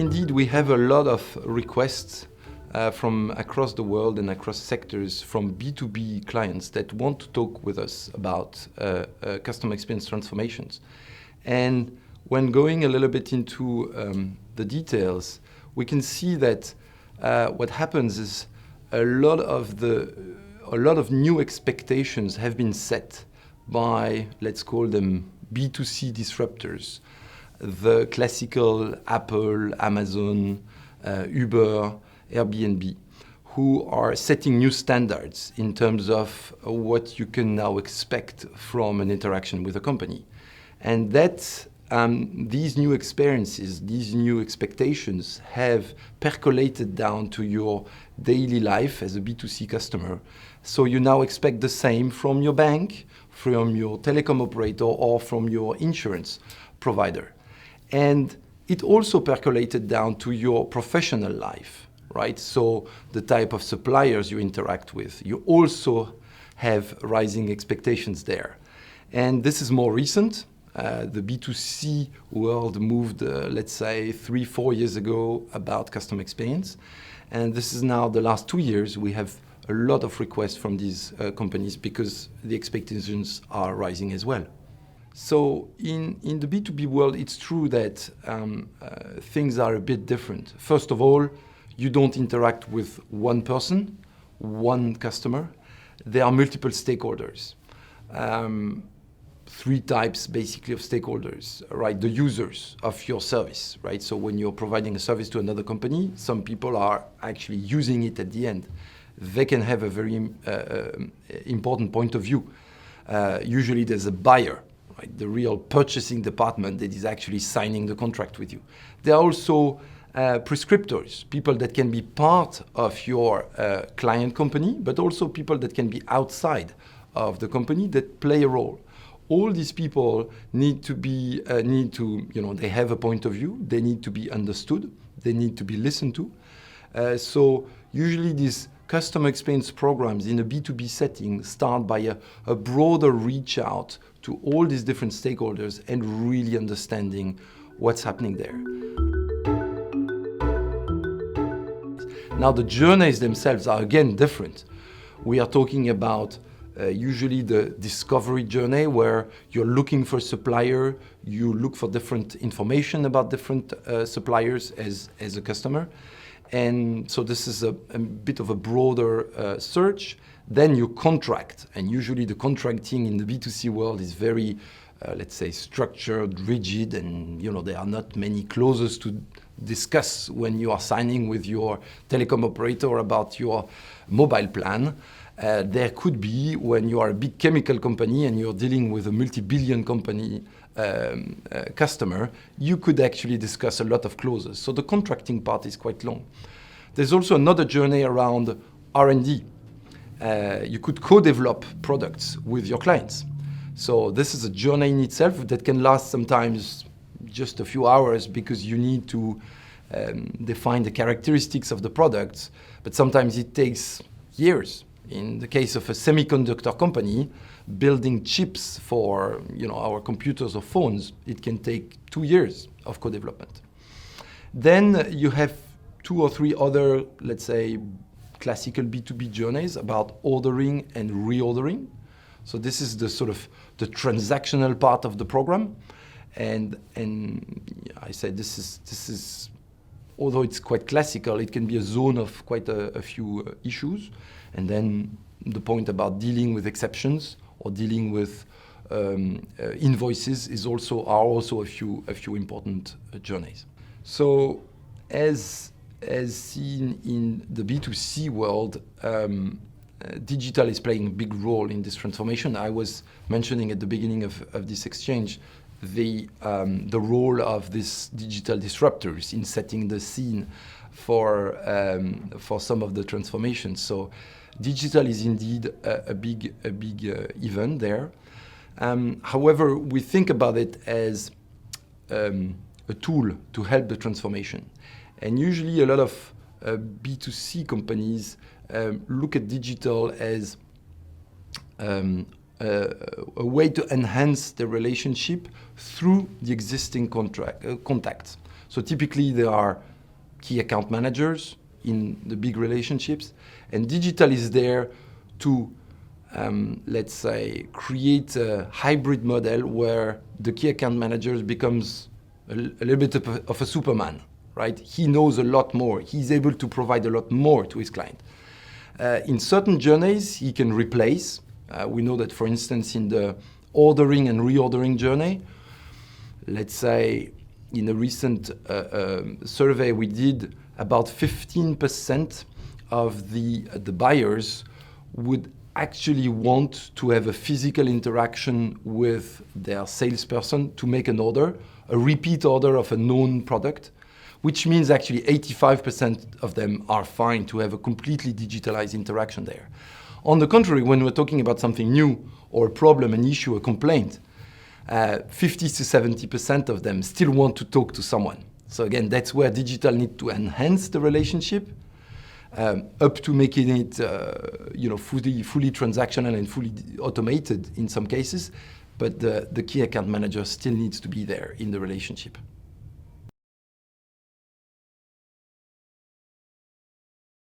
Indeed, we have a lot of requests from across the world and across sectors from B2B clients that want to talk with us about customer experience transformations. And when going a little bit into the details, we can see that what happens is a lot of new expectations have been set by, let's call them B2C disruptors, the classical Apple, Amazon, Uber, Airbnb, who are setting new standards in terms of what you can now expect from an interaction with a company. And that these new experiences, these new expectations have percolated down to your daily life as a B2C customer. So you now expect the same from your bank, from your telecom operator, or from your insurance provider. And it also percolated down to your professional life, right? So the type of suppliers you interact with, you also have rising expectations there. And this is more recent. The B2C world moved, let's say, 3-4 years ago about customer experience. And this is now the last 2 years, we have a lot of requests from these companies because the expectations are rising as well. So in the B2B world, it's true that things are a bit different. First of all, you don't interact with one person, one customer. There are multiple stakeholders. 3 types basically of stakeholders, right? The users of your service, right? So when you're providing a service to another company, some people are actually using it at the end. They can have a very important point of view. Usually there's a buyer, right? The real purchasing department that is actually signing the contract with you. There are also prescriptors, people that can be part of your client company, but also people that can be outside of the company that play a role. All these people need to, they have a point of view, they need to be understood, they need to be listened to. So usually these customer experience programs in a B2B setting start by a broader reach out to all these different stakeholders and really understanding what's happening there. Now the journeys themselves are again different. We are talking about usually the discovery journey where you're looking for a supplier, you look for different information about different suppliers as a customer. And so this is a bit of a broader search. Then you contract, and usually the contracting in the B2C world is very, let's say, structured, rigid, and there are not many clauses to discuss when you are signing with your telecom operator about your mobile plan. There could be when you are a big chemical company and you're dealing with a multi-billion company customer, you could actually discuss a lot of clauses. So the contracting part is quite long. There's also another journey around R&D. You could co-develop products with your clients. So this is a journey in itself that can last sometimes just a few hours because you need to define the characteristics of the products, but sometimes it takes years. In the case of a semiconductor company, building chips for our computers or phones, it can take 2 years of co-development. Then you have 2 or 3 other, let's say, classical B2B journeys about ordering and reordering. So this is the sort of the transactional part of the program. And I said this is although it's quite classical, it can be a zone of quite a few issues. And then the point about dealing with exceptions or dealing with invoices are also a few important journeys. So as seen in the B2C world, digital is playing a big role in this transformation. I was mentioning at the beginning of this exchange the role of these digital disruptors in setting the scene for some of the transformations. So digital is indeed a big event there. However, we think about it as a tool to help the transformation. And usually a lot of B2C companies look at digital as a way to enhance the relationship through the existing contacts. So typically there are key account managers in the big relationships. And digital is there to, let's say, create a hybrid model where the key account manager becomes a little bit of a Superman, right? He knows a lot more. He's able to provide a lot more to his client. In certain journeys, he can replace. We know that, for instance, in the ordering and reordering journey, let's say in a recent survey we did, about 15% of the buyers would actually want to have a physical interaction with their salesperson to make an order, a repeat order of a known product, which means actually 85% of them are fine to have a completely digitalized interaction there. On the contrary, when we're talking about something new or a problem, an issue, a complaint, 50 to 70% of them still want to talk to someone. So again, that's where digital needs to enhance the relationship, up to making it fully transactional and fully automated in some cases, but the key account manager still needs to be there in the relationship.